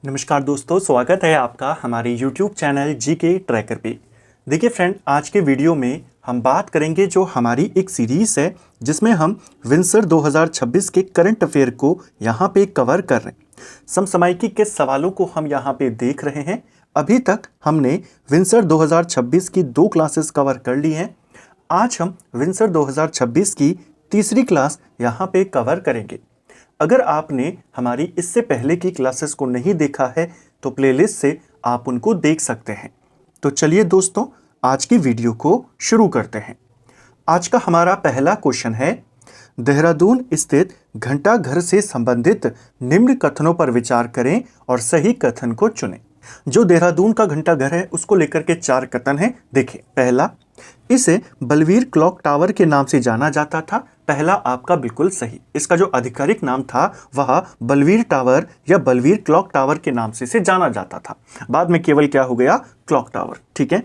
नमस्कार दोस्तों, स्वागत है आपका हमारे YouTube चैनल जीके ट्रैकर पे। देखिए फ्रेंड, आज के वीडियो में हम बात करेंगे जो हमारी एक सीरीज़ है जिसमें हम विंसर 2026 के करंट अफेयर को यहाँ पे कवर कर रहे हैं। समसामयिकी के सवालों को हम यहाँ पे देख रहे हैं। अभी तक हमने विंसर 2026 की 2 क्लासेस कवर कर ली हैं। आज हम विंसर 2026 की तीसरी क्लास यहाँ पे कवर करेंगे। अगर आपने हमारी इससे पहले की क्लासेस को नहीं देखा है तो प्लेलिस्ट से आप उनको देख सकते हैं। तो चलिए दोस्तों, आज की वीडियो को शुरू करते हैं। आज का हमारा पहला क्वेश्चन है, देहरादून स्थित घंटाघर से संबंधित निम्न कथनों पर विचार करें और सही कथन को चुनें। जो देहरादून का घंटाघर है उसको लेकर के 4 कथन हैं। देखिए, पहला, इसे बलवीर क्लॉक टावर के नाम से जाना जाता था। पहला आपका बिल्कुल सही। इसका जो आधिकारिक नाम था वह बलवीर टावर या बलवीर क्लॉक टावर के नाम से जाना जाता था। बाद में केवल क्या हो गया, क्लॉक टावर। ठीक है।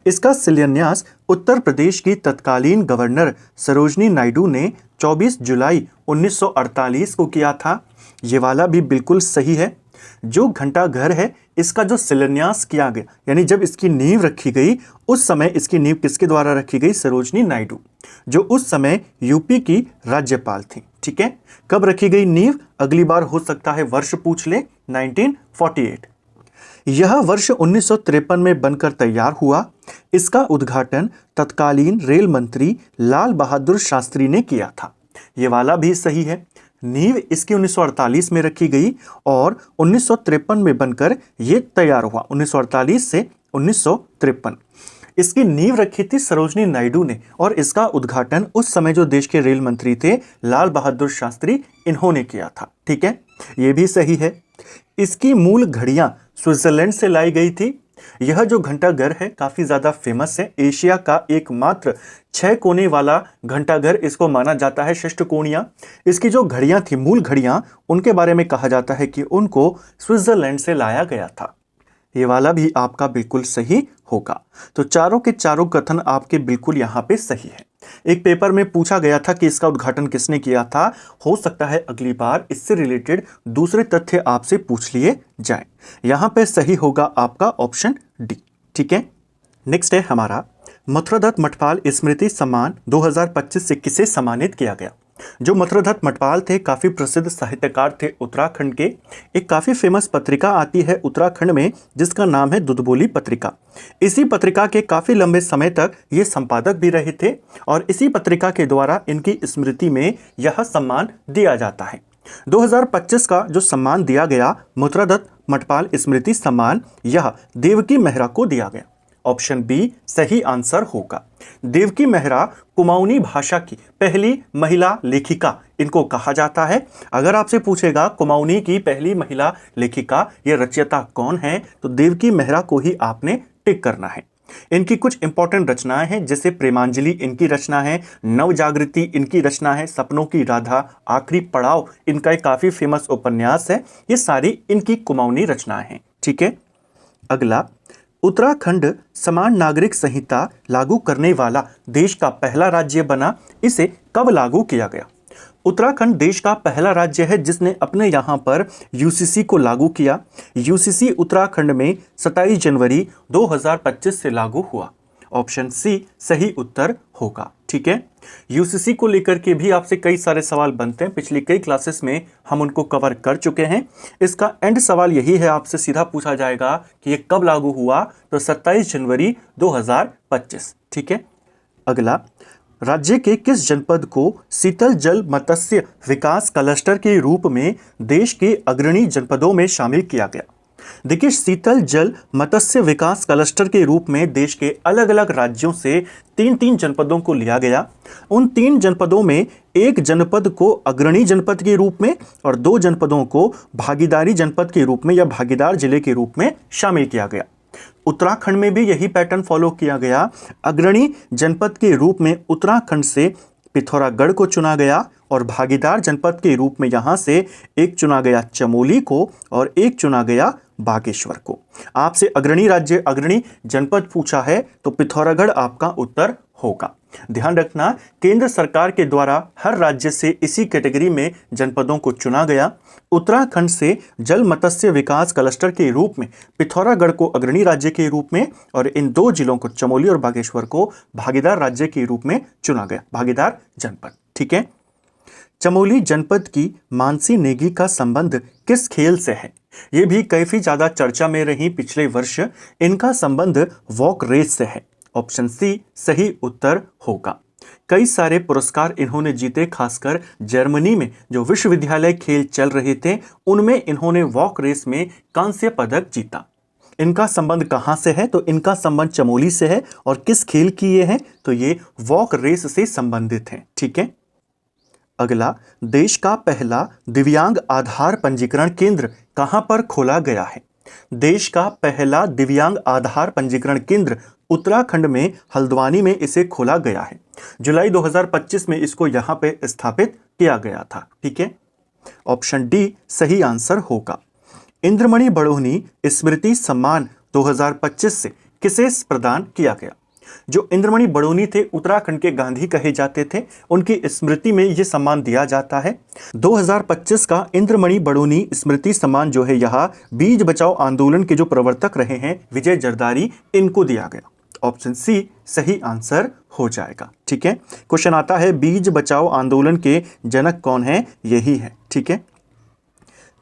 इसका शिलान्यास उत्तर प्रदेश की तत्कालीन गवर्नर सरोजनी नायडू ने 24 जुलाई 1948 को किया था। ये वाला भी बिल्कुल सही है। जो घंटाघर है इसका जो शिलान्यास किया गया, यानी जब इसकी नींव रखी गई, उस समय इसकी नींव किसके द्वारा रखी गई? सरोजनी नायडू, जो उस समय यूपी की राज्यपाल थी। ठीक है। कब रखी गई नींव? अगली बार हो सकता है वर्ष पूछ ले, 1948। यह वर्ष 1953 में बनकर तैयार हुआ। इसका उद्घाटन तत्कालीन रेल मंत्री लाल बहादुर शास्त्री ने किया था। ये वाला भी सही है। नींव इसकी 1948 में रखी गई और 1953 में बनकर ये तैयार हुआ। 1948 से 1953 इसकी नींव रखी थी सरोजनी नायडू ने, और इसका उद्घाटन उस समय जो देश के रेल मंत्री थे लाल बहादुर शास्त्री, इन्होंने किया था। ठीक है, ये भी सही है। इसकी मूल घड़ियां स्विट्जरलैंड से लाई गई थी। यह जो घंटाघर है काफी ज्यादा फेमस है। एशिया का एकमात्र 6 कोने वाला घंटाघर इसको माना जाता है, षष्ठकोणीय। इसकी जो घड़ियां थी, मूल घड़ियां, उनके बारे में कहा जाता है कि उनको स्विट्जरलैंड से लाया गया था। ये वाला भी आपका बिल्कुल सही होगा। तो चारों के चारों कथन आपके बिल्कुल यहाँ पे सही है। एक पेपर में पूछा गया था कि इसका उद्घाटन किसने किया था। हो सकता है अगली बार इससे रिलेटेड दूसरे तथ्य आपसे पूछ लिए जाएं। यहाँ पे सही होगा आपका ऑप्शन डी। ठीक है। नेक्स्ट है हमारा, मथुरादत्त मठपाल स्मृति सम्मान 2025 से किसे सम्मानित किया गया? जो मथुरादत्त मठपाल थे काफ़ी प्रसिद्ध साहित्यकार थे उत्तराखंड के। एक काफ़ी फेमस पत्रिका आती है उत्तराखंड में जिसका नाम है दुधबोली पत्रिका। इसी पत्रिका के काफ़ी लंबे समय तक ये संपादक भी रहे थे और इसी पत्रिका के द्वारा इनकी स्मृति में यह सम्मान दिया जाता है। 2025 का जो सम्मान दिया गया, मथुरादत्त मठपाल स्मृति सम्मान, यह देवकी मेहरा को दिया गया। ऑप्शन बी सही आंसर होगा। देवकी मेहरा कुमाऊनी भाषा की पहली महिला लेखिका इनको कहा जाता है। अगर आपसे पूछेगा कुमाऊनी की पहली महिला लेखिका ये रचयिता कौन है, तो देवकी मेहरा को ही आपने टिक करना है। इनकी कुछ इंपॉर्टेंट रचनाएं हैं, जैसे प्रेमांजलि इनकी रचना है, नवजागृति इनकी रचना है, सपनों की राधा, आखिरी पड़ाव इनका एक काफी फेमस उपन्यास है। ये सारी इनकी कुमाऊनी रचनाएं हैं। ठीक है। अगला, उत्तराखंड समान नागरिक संहिता लागू करने वाला देश का पहला राज्य बना। इसे कब लागू किया गया? उत्तराखंड देश का पहला राज्य है जिसने अपने यहाँ पर यूसीसी को लागू किया। यूसीसी उत्तराखंड में 27 जनवरी 2025 से लागू हुआ। ऑप्शन सी सही उत्तर होगा। ठीक है। यूसीसी को लेकर के भी आपसे कई सारे सवाल बनते हैं। पिछली कई क्लासेस में हम उनको कवर कर चुके हैं। इसका एंड सवाल यही है, आपसे सीधा पूछा जाएगा कि ये कब लागू हुआ, तो 27 जनवरी 2025। ठीक है। अगला, राज्य के किस जनपद को शीतल जल मत्स्य विकास क्लस्टर के रूप में देश के अग्रणी जनपदों में शामिल किया गया? देखिए, शीतल जल मत्स्य विकास क्लस्टर के रूप में देश के अलग अलग राज्यों से 3 जनपदों को लिया गया। उन 3 जनपदों में एक जनपद को अग्रणी जनपद के रूप में और 2 जनपदों को भागीदारी जनपद के रूप में या भागीदार जिले के रूप में शामिल किया गया। उत्तराखंड में भी यही पैटर्न फॉलो किया गया। अग्रणी जनपद के रूप में उत्तराखंड से पिथौरागढ़ को चुना गया और भागीदार जनपद के रूप में यहाँ से एक चुना गया चमोली को और एक चुना गया बागेश्वर को। आपसे अग्रणी राज्य, अग्रणी जनपद पूछा है तो पिथौरागढ़ आपका उत्तर होगा। ध्यान रखना, केंद्र सरकार के द्वारा हर राज्य से इसी कैटेगरी में जनपदों को चुना गया। उत्तराखंड से जल मत्स्य विकास क्लस्टर के रूप में पिथौरागढ़ को अग्रणी राज्य के रूप में और इन दो जिलों को चमोली और बागेश्वर को भागीदार राज्य के रूप में चुना गया, भागीदार जनपद। ठीक है। चमोली जनपद की मानसी नेगी का संबंध किस खेल से है? ये भी काफी ज्यादा चर्चा में रही पिछले वर्ष। इनका संबंध वॉक रेस से है। ऑप्शन सी सही उत्तर होगा। कई सारे पुरस्कार इन्होंने जीते, खासकर जर्मनी में जो विश्वविद्यालय खेल चल रहे थे उनमें इन्होंने वॉक रेस में कांस्य पदक जीता। इनका संबंध कहां से है? तो इनका संबंध चमोली से है। और किस खेल की ये है? तो ये वॉक रेस से संबंधित है। ठीक है। अगला, देश का पहला दिव्यांग आधार पंजीकरण केंद्र कहां पर खोला गया है? देश का पहला दिव्यांग आधार पंजीकरण केंद्र उत्तराखंड में हल्द्वानी में इसे खोला गया है। जुलाई 2025 में इसको यहां पे स्थापित किया गया था। ठीक है। ऑप्शन डी सही आंसर होगा। इंद्रमणि बड़ोनी स्मृति सम्मान 2025 से किसे प्रदान किया गया? जो इंद्रमणि बड़ोनी थे, उत्तराखंड के गांधी कहे जाते थे, उनकी स्मृति में यह सम्मान दिया जाता है। 2025 का इंद्रमणि बड़ोनी स्मृति सम्मान जो है यहाँ बीज बचाओ आंदोलन के जो प्रवर्तक रहे हैं विजय जरदारी, इनको दिया गया। ऑप्शन सी सही आंसर हो जाएगा। ठीक है। क्वेश्चन आता है बीज बचाओ आंदोलन के जनक कौन है? यही है। ठीक है।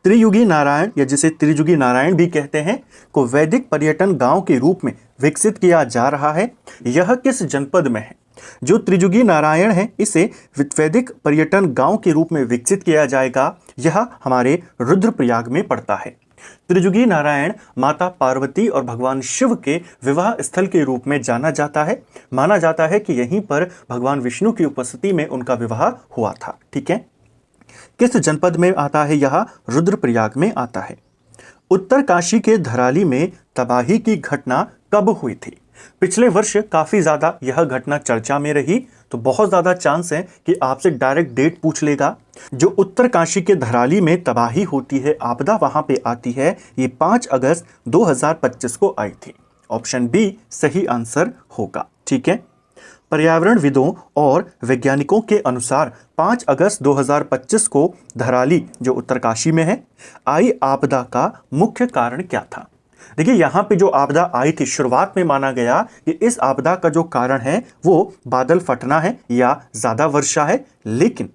त्रियुगी नारायण या जिसे त्रियुगी नारायण भी कहते हैं को वैदिक पर्यटन गांव के रूप में विकसित किया जा रहा है। यह किस जनपद में है? जो त्रियुगी नारायण है इसे वैदिक पर्यटन गांव के रूप में विकसित किया जाएगा। यह हमारे रुद्रप्रयाग में पड़ता है। त्रियुगी नारायण माता पार्वती और भगवान शिव के विवाह स्थल के रूप में जाना जाता है। माना जाता है कि यहीं पर भगवान विष्णु की उपस्थिति में उनका विवाह हुआ था। ठीक है। किस जनपद में आता है? यह रुद्रप्रयाग में आता है। उत्तरकाशी के धराली में तबाही की घटना कब हुई थी? पिछले वर्ष काफी ज्यादा यह घटना चर्चा में रही, तो बहुत ज्यादा चांस है कि आपसे डायरेक्ट डेट पूछ लेगा। जो उत्तरकाशी के धराली में तबाही होती है, आपदा वहां पे आती है, ये 5 अगस्त 2025 को आई थी। ऑप्शन बी सही आंसर होगा। ठीक है। पर्यावरणविदों और वैज्ञानिकों के अनुसार 5 अगस्त 2025 को धराली जो उत्तरकाशी में है आई आपदा का मुख्य कारण क्या था? देखिए, यहाँ पे जो आपदा आई थी शुरुआत में माना गया कि इस आपदा का जो कारण है वो बादल फटना है या ज्यादा वर्षा है, लेकिन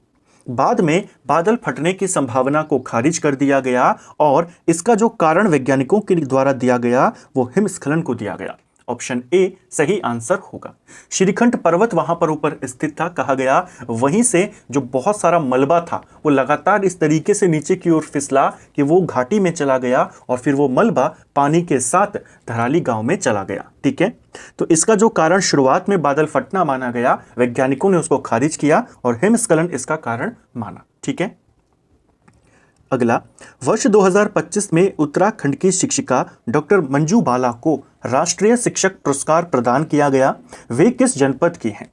बाद में बादल फटने की संभावना को खारिज कर दिया गया और इसका जो कारण वैज्ञानिकों के द्वारा दिया गया वो हिमस्खलन को दिया गया। ऑप्शन ए सही आंसर होगा। श्रीखंड पर्वत वहां पर ऊपर स्थित था, कहा गया वहीं से जो बहुत सारा मलबा था वो लगातार इस तरीके से नीचे की ओर फिसला कि वो घाटी में चला गया और फिर वो मलबा पानी के साथ धराली गांव में चला गया। ठीक है। तो इसका जो कारण शुरुआत में बादल फटना माना गया, वैज्ञानिकों ने उसको खारिज किया और हिमस्खलन इसका कारण माना। ठीक है। अगला, वर्ष 2025 में उत्तराखंड की शिक्षिका डॉक्टर मंजू बाला को राष्ट्रीय शिक्षक पुरस्कार प्रदान किया गया। वे किस जनपद की हैं?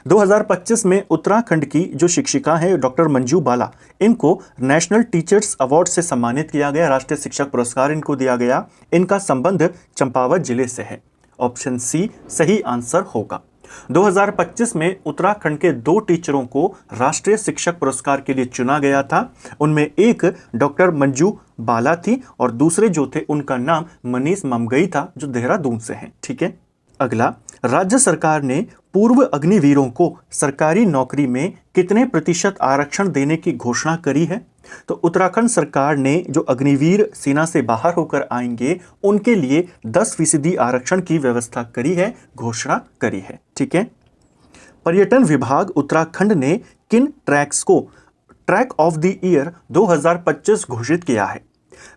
2025 में उत्तराखंड की जो शिक्षिका हैं डॉक्टर मंजू बाला, इनको नेशनल टीचर्स अवार्ड से सम्मानित किया गया, राष्ट्रीय शिक्षक पुरस्कार इनको दिया गया। इनका संबंध चंपावत जिले से है। ऑप्शन सी सही आंसर होगा। 2025 में उत्तराखंड के 2 टीचरों को राष्ट्रीय शिक्षक पुरस्कार के लिए चुना गया था। उनमें एक डॉक्टर मंजू बाला थी और दूसरे जो थे उनका नाम मनीष ममगई था, जो देहरादून से हैं। ठीक है। अगला, राज्य सरकार ने पूर्व अग्निवीरों को सरकारी नौकरी में कितने प्रतिशत आरक्षण देने की घोषणा करी है? तो उत्तराखंड सरकार ने जो अग्निवीर सेना से बाहर होकर आएंगे उनके लिए 10% आरक्षण की व्यवस्था करी है, घोषणा करी है। ठीक है। पर्यटन विभाग उत्तराखंड ने किन ट्रैक्स को ट्रैक ऑफ द ईयर 2025 घोषित किया है?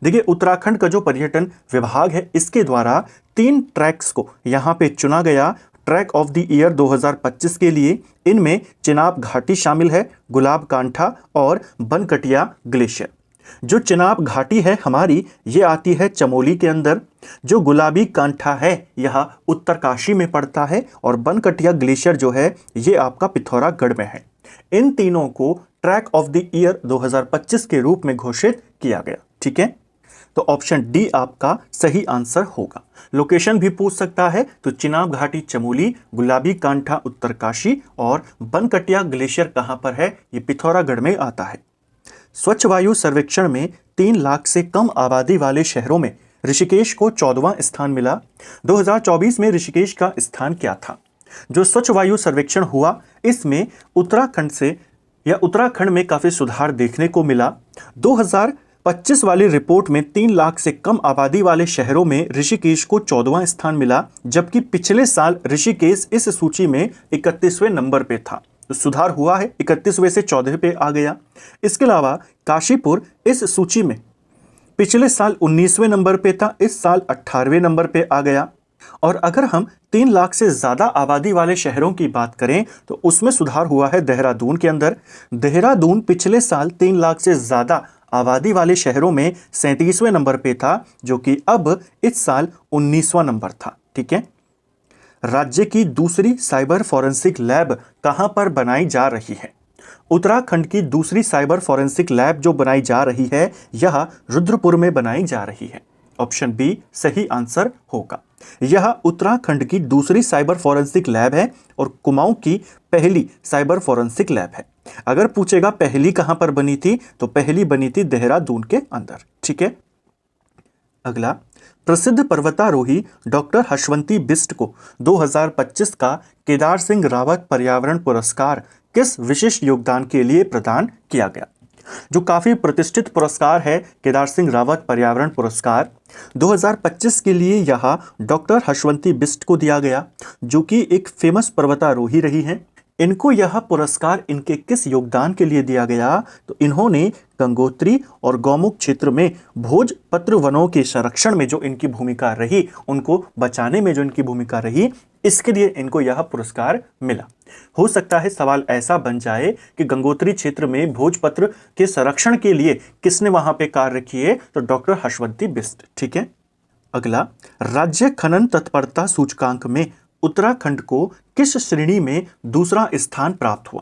देखिए, उत्तराखंड का जो पर्यटन विभाग है इसके द्वारा 3 ट्रैक्स को यहाँ पे चुना गया ट्रैक ऑफ द ईयर 2025 के लिए। इनमें चिनाब घाटी शामिल है, गुलाब कांठा और बनकटिया ग्लेशियर। जो चिनाब घाटी है हमारी, ये आती है चमोली के अंदर। जो गुलाबी कांठा है यह उत्तरकाशी में पड़ता है और बनकटिया ग्लेशियर जो है ये आपका पिथौरागढ़ में है। इन तीनों को ट्रैक ऑफ द ईयर 2025 के रूप में घोषित किया गया। ठीक है। तो ऑप्शन डी आपका सही आंसर होगा। लोकेशन भी पूछ सकता है तो चिनाब घाटी चमोली, गुलाबी कांठा उत्तरकाशी और बनकटिया ग्लेशियर कहां पर है, ये पिथौरागढ़ में आता है। स्वच्छ वायु सर्वेक्षण में 3 लाख से कम आबादी वाले शहरों में ऋषिकेश को 14वां स्थान मिला। 2024 में ऋषिकेश का स्थान क्या था? जो स्वच्छ वायु सर्वेक्षण हुआ इसमें उत्तराखंड में काफी सुधार देखने को मिला। 2025 वाली रिपोर्ट में 3 लाख से कम आबादी वाले शहरों में ऋषिकेश को 14वां स्थान मिला, जबकि पिछले साल ऋषिकेश इस सूची में 31वें नंबर पे था। तो सुधार हुआ है, 31वें से 14 पे आ गया। इसके अलावा काशीपुर इस सूची में पिछले साल 19वें नंबर पे था, इस साल 18वें नंबर पे आ गया। और अगर हम 3 लाख से ज्यादा आबादी वाले शहरों की बात करें तो उसमें सुधार हुआ है देहरादून के अंदर। देहरादून पिछले साल 3 लाख से ज्यादा आबादी वाले शहरों में 37वें नंबर पे था, जो कि अब इस साल 19वां नंबर था। ठीक है। राज्य की दूसरी साइबर फॉरेंसिक लैब कहां पर बनाई जा रही है? उत्तराखंड की दूसरी साइबर फॉरेंसिक लैब जो बनाई जा रही है यह रुद्रपुर में बनाई जा रही है। ऑप्शन बी सही आंसर होगा। यह उत्तराखंड की दूसरी साइबर फॉरेंसिक लैब है और कुमाऊं की पहली साइबर फॉरेंसिक लैब है। अगर पूछेगा पहली कहां पर बनी थी तो पहली बनी थी देहरादून के अंदर। ठीक है। अगला, प्रसिद्ध पर्वतारोही डॉक्टर हर्षवंती बिष्ट को 2025 का केदार सिंह रावत पर्यावरण पुरस्कार किस विशिष्ट योगदान के लिए प्रदान किया गया? जो काफी प्रतिष्ठित पुरस्कार है केदार सिंह रावत पर्यावरण पुरस्कार, 2025 के लिए यह डॉक्टर हर्षवंती बिष्ट को दिया गया, जो कि एक फेमस पर्वतारोही रही हैं। इनको यह पुरस्कार इनके किस योगदान के लिए दिया गया? तो इन्होंने गंगोत्री और गौमुख क्षेत्र में भोजपत्र वनों के संरक्षण में जो इनकी भूमिका रही, उनको बचाने में जो इनकी भूमिका रही, इसके लिए इनको यह पुरस्कार मिला। हो सकता है सवाल ऐसा बन जाए कि गंगोत्री क्षेत्र में भोजपत्र के संरक्षण के लिए किसने वहां पे कार्य किए? तो डॉक्टर हर्षवंती बिष्ट। ठीक है। अगला, राज्य खनन तत्परता सूचकांक में उत्तराखंड को किस श्रेणी में दूसरा स्थान प्राप्त हुआ?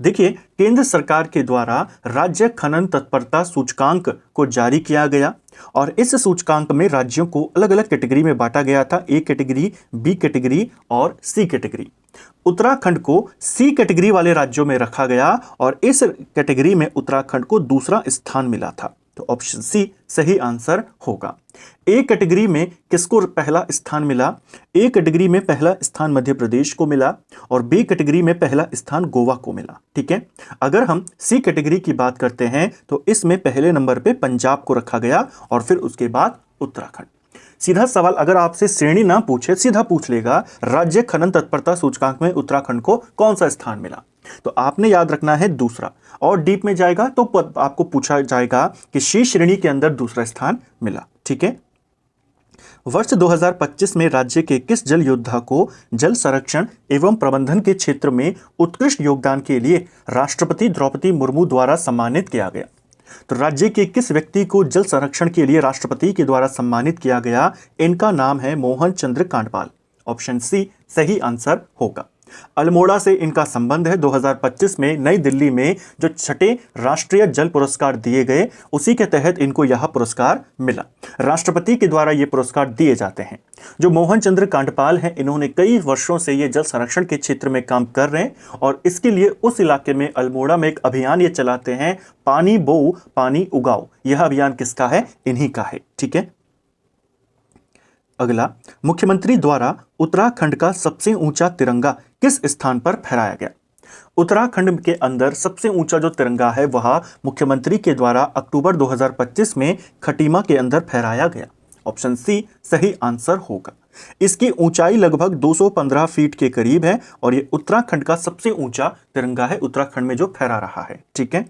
देखिए, केंद्र सरकार के द्वारा राज्य खनन तत्परता सूचकांक को जारी किया गया और इस सूचकांक में राज्यों को अलग अलग कैटेगरी में बांटा गया था, ए कैटेगरी, बी कैटेगरी और सी कैटेगरी। उत्तराखंड को सी कैटेगरी वाले राज्यों में रखा गया और इस कैटेगरी में उत्तराखंड को दूसरा स्थान मिला था। तो ऑप्शन सी सही आंसर होगा। ए कैटेगरी में किसको पहला स्थान मिला? ए कैटेगरी में पहला स्थान मध्य प्रदेश को मिला और बी कैटेगरी में पहला स्थान गोवा को मिला। ठीक है। अगर हम सी कैटेगरी की बात करते हैं तो इसमें पहले नंबर पे पंजाब को रखा गया और फिर उसके बाद उत्तराखंड। सीधा सवाल अगर आपसे श्रेणी ना पूछे, सीधा पूछ लेगा राज्य खनन तत्परता सूचकांक में उत्तराखंड को कौन सा स्थान मिला, तो आपने याद रखना है दूसरा। और डीप में जाएगा तो आपको पूछा जाएगा कि सी श्रेणी के अंदर दूसरा स्थान मिला। ठीक है। वर्ष 2025 में राज्य के किस जल योद्धा को जल संरक्षण एवं प्रबंधन के क्षेत्र में उत्कृष्ट योगदान के लिए राष्ट्रपति द्रौपदी मुर्मू द्वारा सम्मानित किया गया? तो राज्य के किस व्यक्ति को जल संरक्षण के लिए राष्ट्रपति के द्वारा सम्मानित किया गया? इनका नाम है मोहन चंद्र कांडपाल। ऑप्शन सी सही आंसर होगा। अल्मोड़ा से इनका संबंध है। 2025 में नई दिल्ली में जो 6ठे राष्ट्रीय जल पुरस्कार दिए गए, उसी के तहत इनको यह पुरस्कार मिला। राष्ट्रपति के द्वारा ये पुरस्कार दिए जाते हैं। जो मोहन चंद्र कांडपाल हैं, इन्होंने कई वर्षों से ये जल संरक्षण के क्षेत्र में काम कर रहे हैं और इसके लिए उस इलाके में अल्मोड़ा में एक अभियान ये चलाते हैं, पानी बोओ पानी उगाओ। यह अभियान किसका है? इन्हीं का है। ठीक है। अगला, मुख्यमंत्री द्वारा उत्तराखंड का सबसे ऊंचा तिरंगा किस स्थान पर फहराया गया? उत्तराखंड के अंदर सबसे ऊंचा जो तिरंगा है वह मुख्यमंत्री के द्वारा अक्टूबर 2025 में खटीमा के अंदर फहराया गया। ऑप्शन सी सही आंसर होगा। इसकी ऊंचाई लगभग 215 फीट के करीब है और यह उत्तराखंड का सबसे ऊंचा तिरंगा है, उत्तराखंड में जो फहरा रहा है। ठीक है।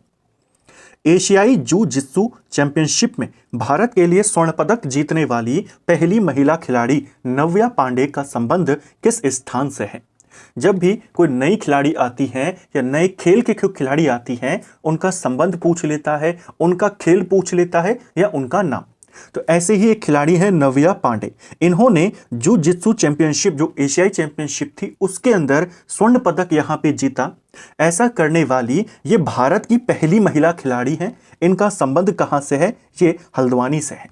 एशियाई जू जित्सु चैंपियनशिप में भारत के लिए स्वर्ण पदक जीतने वाली पहली महिला खिलाड़ी नव्या पांडे का संबंध किस स्थान से है? जब भी कोई नई खिलाड़ी आती है या नए खेल के खिलाड़ी आती हैं, उनका संबंध पूछ लेता है, उनका खेल पूछ लेता है या उनका नाम। तो ऐसे ही एक खिलाड़ी है नव्या पांडे। इन्होंने जू जित्सु चैंपियनशिप, जो एशियाई चैंपियनशिप थी, उसके अंदर स्वर्ण पदक यहां पे जीता। ऐसा करने वाली ये भारत की पहली महिला खिलाड़ी हैं। इनका संबंध कहां से है? ये हल्द्वानी से है।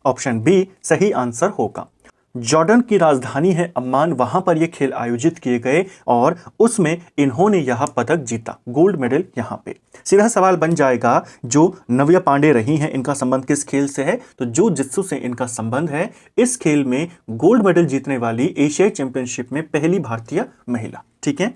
ऑप्शन बी सही आंसर होगा। जॉर्डन की राजधानी है अम्मान, वहां पर ये खेल आयोजित किए गए और उसमें इन्होंने यह पदक जीता, गोल्ड मेडल यहां पे। सीधा सवाल बन जाएगा, जो नव्या पांडे रही हैं इनका संबंध किस खेल से है? तो जो जित्सु से इनका संबंध है। इस खेल में गोल्ड मेडल जीतने वाली एशियाई चैंपियनशिप में पहली भारतीय महिला। ठीक है,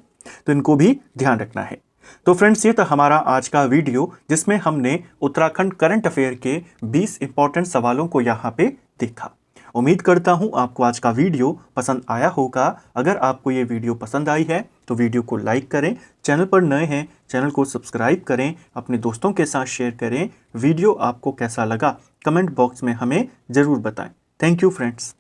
तो इनको भी ध्यान रखना है। तो फ्रेंड्स, ये था हमारा आज का वीडियो जिसमें हमने उत्तराखंड करंट अफेयर के 20 इंपॉर्टेंट सवालों को यहाँ पे देखा। उम्मीद करता हूं आपको आज का वीडियो पसंद आया होगा। अगर आपको ये वीडियो पसंद आई है तो वीडियो को लाइक करें, चैनल पर नए हैं चैनल को सब्सक्राइब करें, अपने दोस्तों के साथ शेयर करें। वीडियो आपको कैसा लगा कमेंट बॉक्स में हमें ज़रूर बताएं। Thank you friends.